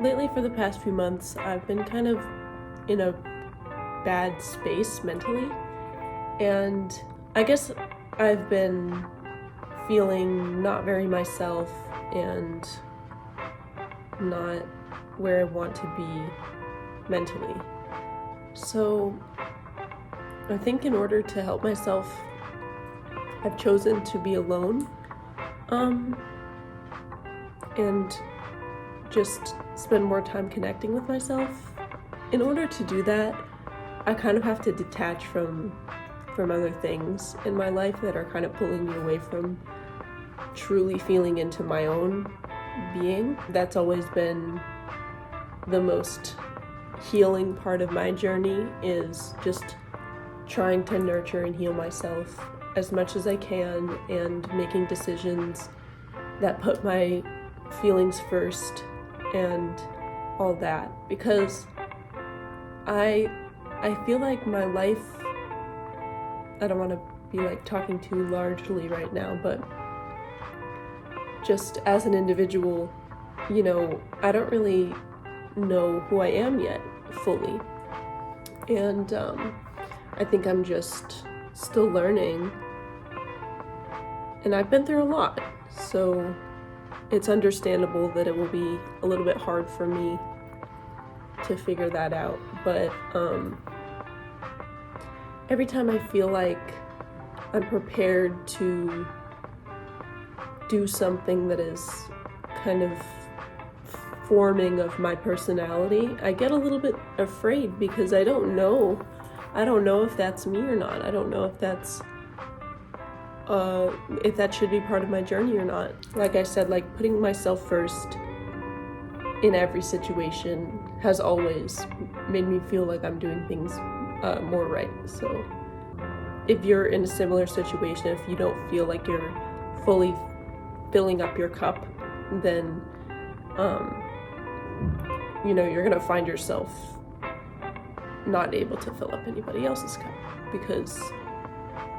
lately for the past few months, I've been kind of in a bad space mentally, and I guess I've been feeling not very myself and not where I want to be mentally. So I think in order to help myself, I've chosen to be alone, and just spend more time connecting with myself. In order to do that, I kind of have to detach from other things in my life that are kind of pulling me away from truly feeling into my own being. That's always been the most healing part of my journey, is just trying to nurture and heal myself as much as I can and making decisions that put my feelings first and all that, because I feel like my life, I don't want to be like talking too largely right now, but just as an individual, I don't really know who I am yet fully, and I think I'm just still learning, and I've been through a lot, so it's understandable that it will be a little bit hard for me to figure that out. But every time I feel like I'm prepared to do something that is kind of forming of my personality, I get a little bit afraid, because I don't know if that's me or not. I don't know if that should be part of my journey or not. Like I said, like putting myself first in every situation has always made me feel like I'm doing things more right. So if you're in a similar situation, if you don't feel like you're fully filling up your cup, then you're gonna find yourself not able to fill up anybody else's cup. Because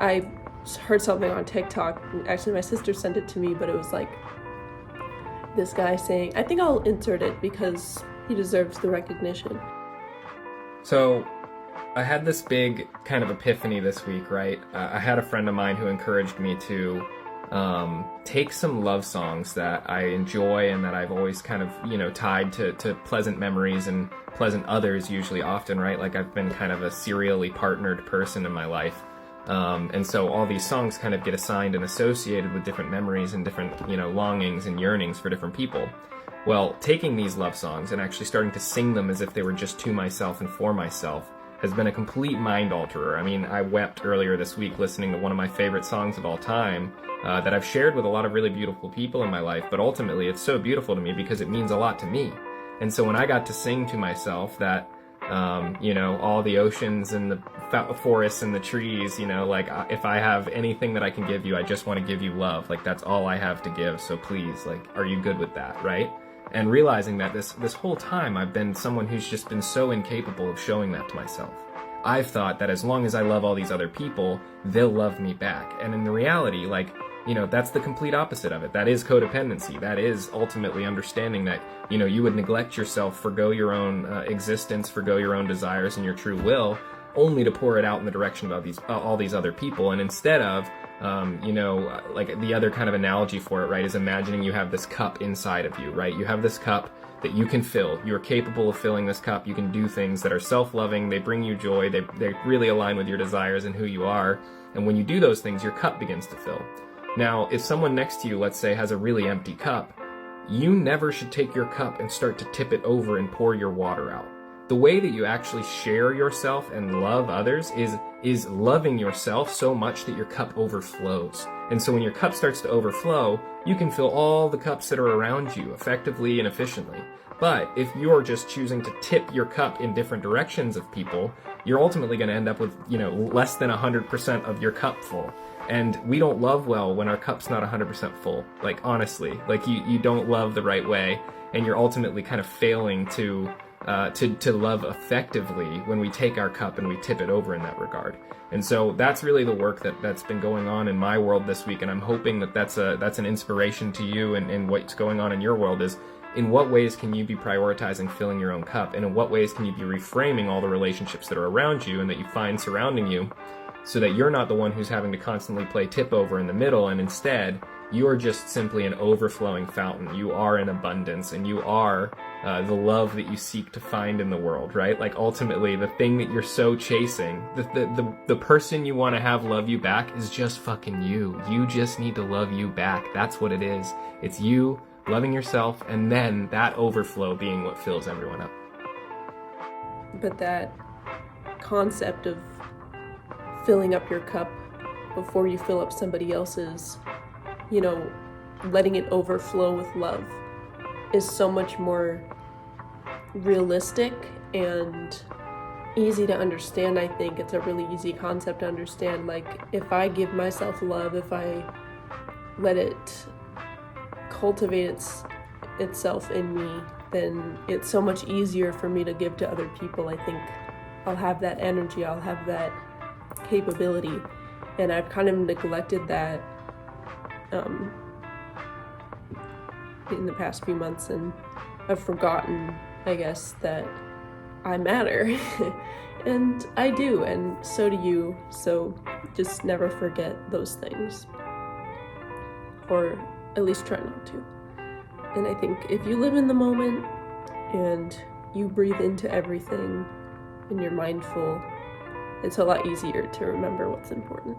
I heard something on TikTok, actually my sister sent it to me, but it was like this guy saying, I think I'll insert it because he deserves the recognition. So I had this big kind of epiphany this week, right? I had a friend of mine who encouraged me to take some love songs that I enjoy and that I've always kind of, tied to pleasant memories and pleasant others, usually often, right? Like I've been kind of a serially partnered person in my life. And so all these songs kind of get assigned and associated with different memories and different, longings and yearnings for different people. Well, taking these love songs and actually starting to sing them as if they were just to myself and for myself has been a complete mind alterer. I mean, I wept earlier this week listening to one of my favorite songs of all time that I've shared with a lot of really beautiful people in my life, but ultimately it's so beautiful to me because it means a lot to me. And so when I got to sing to myself that, all the oceans and the forests and the trees, like if I have anything that I can give you, I just want to give you love. Like that's all I have to give. So please, like, are you good with that? Right? And realizing that this whole time I've been someone who's just been so incapable of showing that to myself. I've thought that as long as I love all these other people, they'll love me back. And in the reality, that's the complete opposite of it. That is codependency. That is ultimately understanding that, you would neglect yourself, forgo your own existence, forgo your own desires and your true will, only to pour it out in the direction of all these other people. And instead of, like the other kind of analogy for it, right, is imagining you have this cup inside of you, right? You have this cup that you can fill. You're capable of filling this cup. You can do things that are self-loving. They bring you joy. They really align with your desires and who you are. And when you do those things, your cup begins to fill. Now, if someone next to you, let's say, has a really empty cup, you never should take your cup and start to tip it over and pour your water out. The way that you actually share yourself and love others is loving yourself so much that your cup overflows. And so when your cup starts to overflow, you can fill all the cups that are around you effectively and efficiently. But if you're just choosing to tip your cup in different directions of people, you're ultimately going to end up with, less than 100% of your cup full. And we don't love well when our cup's not 100% full. Like, honestly, like you don't love the right way, and you're ultimately kind of failing to love effectively when we take our cup and we tip it over in that regard. And so that's really the work that's been going on in my world this week, and I'm hoping that that's an inspiration to you and what's going on in your world is in what ways can you be prioritizing filling your own cup, and in what ways can you be reframing all the relationships that are around you and that you find surrounding you, so that you're not the one who's having to constantly play tip over in the middle, and instead you are just simply an overflowing fountain. You are in abundance, and you are the love that you seek to find in the world, right? Like, ultimately, the thing that you're so chasing, the person you want to have love you back is just fucking you. You just need to love you back. That's what it is. It's you loving yourself, and then that overflow being what fills everyone up. But that concept of filling up your cup before you fill up somebody else's, you know, letting it overflow with love, is so much more realistic and easy to understand. I think it's a really easy concept to understand. Like, if I give myself love, if I let it cultivate itself in me, then it's so much easier for me to give to other people. I think I'll have that energy, I'll have that capability, and I've kind of neglected that in the past few months, and I've forgotten, I guess, that I matter. And I do, and so do you. So just never forget those things, or at least try not to. And I think if you live in the moment and you breathe into everything and you're mindful, it's a lot easier to remember what's important.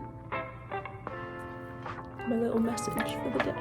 My little message for the day.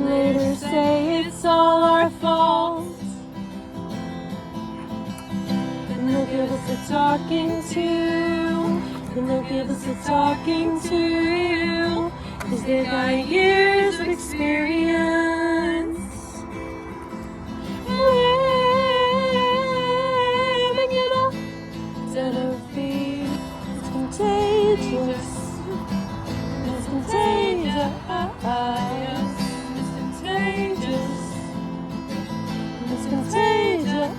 Later say it's all our fault, and they'll give us a talking to, and they'll give us a talking to, 'cause they got years of experience. Living in a den of thieves. It's contagious. It's contagious. It's contagious. It's contagious.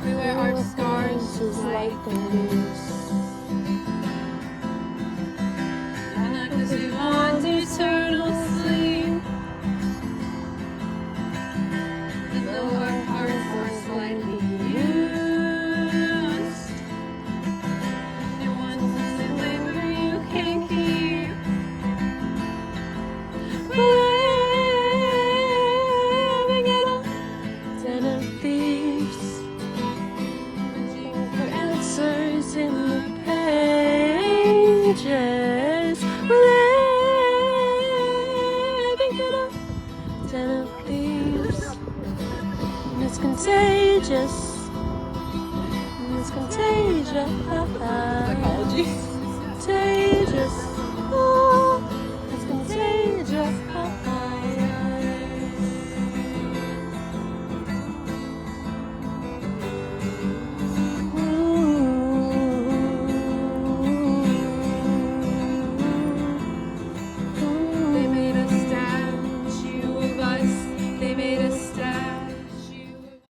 We wear our scars just like the news. Not 'cause we want eternal sleep, and though our hearts are slightly used, you want to say labor you can't keep. Living in a den of thieves, looking for answers in the pages. Living in a den of thieves, and it's contagious. And it's contagious. Psychology. Contagious.